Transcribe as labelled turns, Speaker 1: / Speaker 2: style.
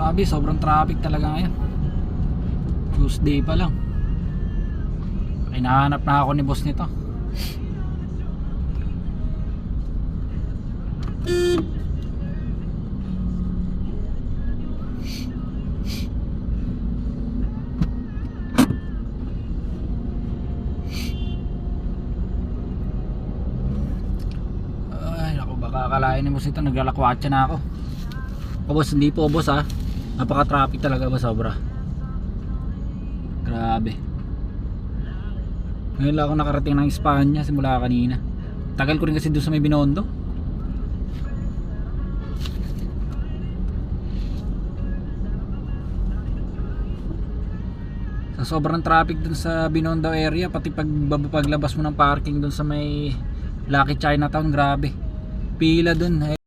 Speaker 1: Grabe, sobrang traffic talaga ngayon. Tuesday pa lang. Hinahanap na ako ni boss nito. Ay naku, baka akalain ni boss ito naglalakwatsa na ako. O boss, hindi po boss ha. Napaka traffic talaga ba, sobra. Grabe. Ngayon lang ako nakarating ng Espanya simula kanina. Tagal ko rin kasi doon sa may Binondo. Sa sobrang traffic doon sa Binondo area, pati paglabas mo ng parking doon sa may Lucky Chinatown, grabe. Pila doon.